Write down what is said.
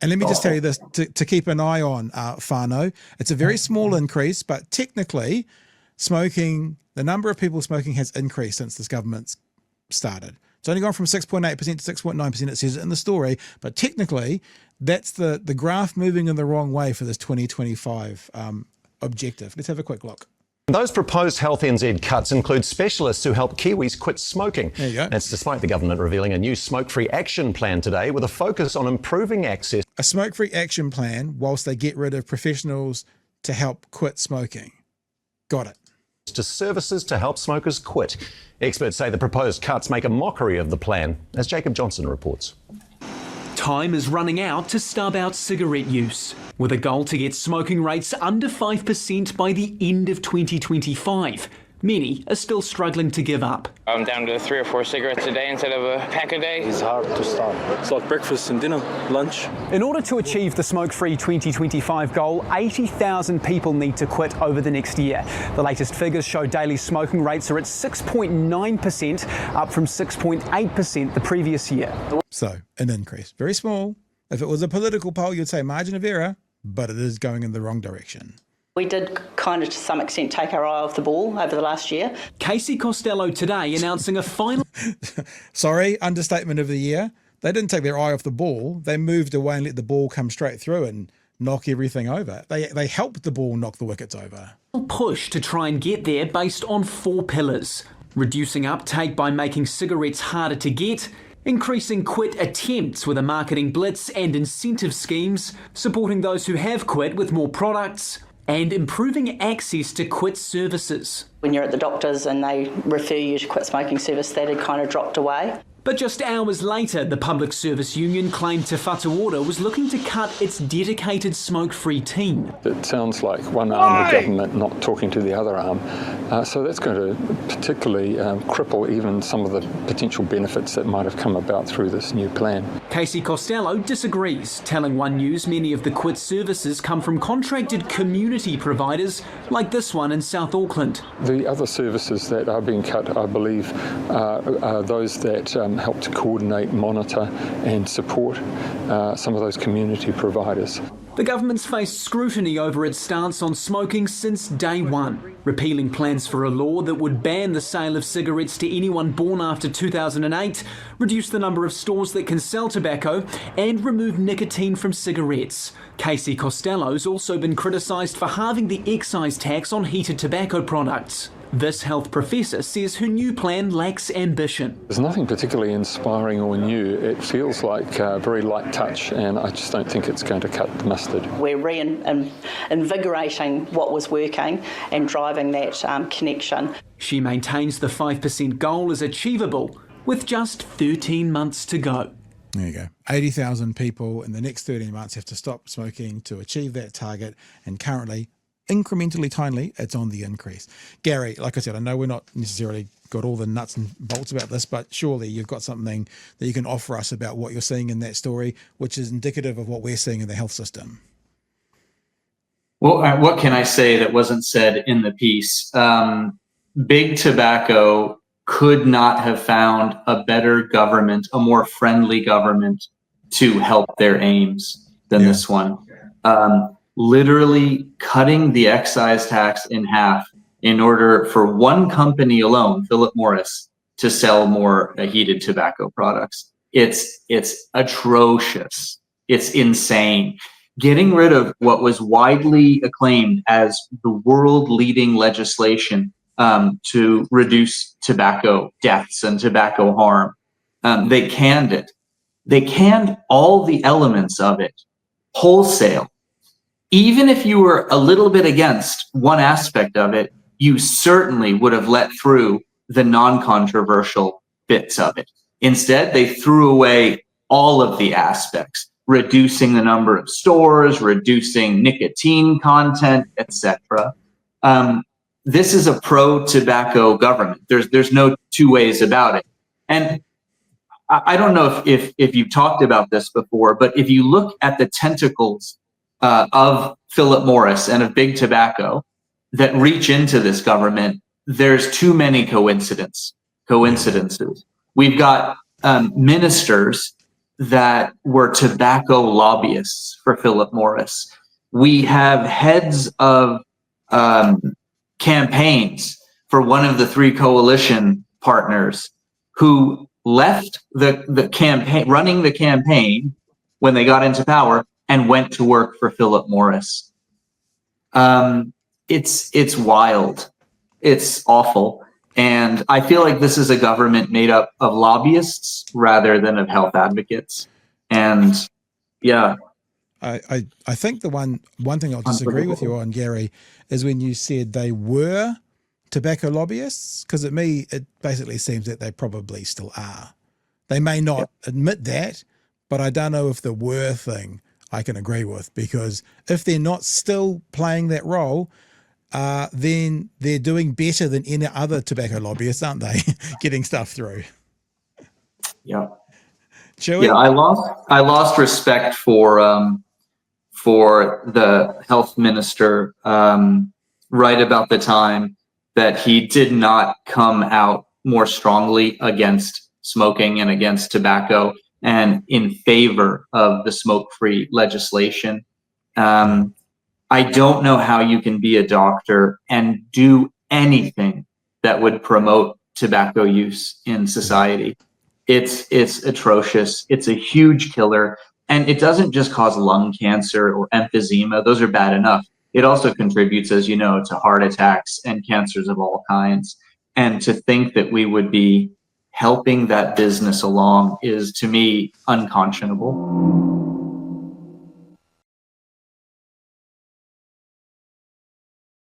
And let me just tell you this, to keep an eye on, whānau, it's a very small increase, but technically smoking, the number of people smoking has increased since this government's started. It's only gone from 6.8% to 6.9%, it says it in the story, but technically that's the graph moving in the wrong way for this 2025 objective. Let's have a quick look. Those proposed Health NZ cuts include specialists who help Kiwis quit smoking. There you go. That's despite the government revealing a new smoke-free action plan today with a focus on improving access. A smoke-free action plan whilst they get rid of professionals to help quit smoking. Got it. To services to help smokers quit. Experts say the proposed cuts make a mockery of the plan, as Jacob Johnson reports. Time is running out to stub out cigarette use, with a goal to get smoking rates under 5% by the end of 2025. Many are still struggling to give up. I'm down to 3 or 4 cigarettes a day instead of a pack a day. It's hard to stop. It's like breakfast and dinner, lunch. In order to achieve the smoke-free 2025 goal, 80,000 people need to quit over the next year. The latest figures show daily smoking rates are at 6.9%, up from 6.8% the previous year. So, an increase. Very small. If it was a political poll, you'd say margin of error, but it is going in the wrong direction. We did kind of to some extent take our eye off the ball over the last year. Casey Costello today announcing a final... Sorry, understatement of the year. They didn't take their eye off the ball. They moved away and let the ball come straight through and knock everything over. They helped the ball knock the wickets over. Push to try and get there based on 4 pillars. Reducing uptake by making cigarettes harder to get, increasing quit attempts with a marketing blitz and incentive schemes, supporting those who have quit with more products, and improving access to quit services. When you're at the doctors and they refer you to quit smoking service, that had kind of dropped away. But just hours later, the Public Service Union claimed Te Whatu Ora was looking to cut its dedicated smoke-free team. It sounds like one arm of government not talking to the other arm. So that's going to particularly cripple even some of the potential benefits that might have come about through this new plan. Casey Costello disagrees, telling One News many of the quit services come from contracted community providers like this one in South Auckland. The other services that are being cut, I believe, are those that help to coordinate, monitor and support some of those community providers. The government's faced scrutiny over its stance on smoking since day one, repealing plans for a law that would ban the sale of cigarettes to anyone born after 2008, reduce the number of stores that can sell tobacco, and remove nicotine from cigarettes. Casey Costello's also been criticised for halving the excise tax on heated tobacco products. This health professor says her new plan lacks ambition. There's nothing particularly inspiring or new. It feels like a very light touch, and I just don't think it's going to cut the mustard. We're reinvigorating what was working and driving that connection. She maintains the 5% goal is achievable with just 13 months to go. There you go. 80,000 people in the next 13 months have to stop smoking to achieve that target, and currently, incrementally, tinily, it's on the increase. Gary, like I said, I know we're not necessarily got all the nuts and bolts about this, but surely you've got something that you can offer us about what you're seeing in that story, which is indicative of what we're seeing in the health system. Well, what can I say that wasn't said in the piece? Big Tobacco could not have found a better government, a more friendly government to help their aims than this one. Literally cutting the excise tax in half in order for one company alone, Philip Morris, to sell more heated tobacco products. It's atrocious. It's insane. Getting rid of what was widely acclaimed as the world-leading legislation to reduce tobacco deaths and tobacco harm. They canned it. They canned all the elements of it wholesale. Even if you were a little bit against one aspect of it, you certainly would have let through the non-controversial bits of it. Instead, they threw away all of the aspects, reducing the number of stores, reducing nicotine content, etc. This is a pro-tobacco government. There's no two ways about it. And I don't know if you've talked about this before, but if you look at the tentacles of Philip Morris and of Big Tobacco that reach into this government, there's too many coincidences. We've got ministers that were tobacco lobbyists for Philip Morris. We have heads of campaigns for one of the three coalition partners who left the campaign, running the campaign when they got into power, and went to work for Philip Morris. It's wild. It's awful. And I feel like this is a government made up of lobbyists rather than of health advocates. And yeah. I think the one thing I'll disagree with you on, Gary, is when you said they were tobacco lobbyists, because at me, it basically seems that they probably still are. They may not admit that, but I don't know if the were thing I can agree with, because if they're not still playing that role, then they're doing better than any other tobacco lobbyists, aren't they? Getting stuff through. Yeah. Chewy? Yeah, I lost respect for the health minister right about the time that he did not come out more strongly against smoking and against tobacco and in favor of the smoke-free legislation. I don't know how you can be a doctor and do anything that would promote tobacco use in society. It's atrocious. It's a huge killer. And it doesn't just cause lung cancer or emphysema. Those are bad enough. It also contributes, as you know, to heart attacks and cancers of all kinds. And to think that we would be helping that business along is, to me, unconscionable.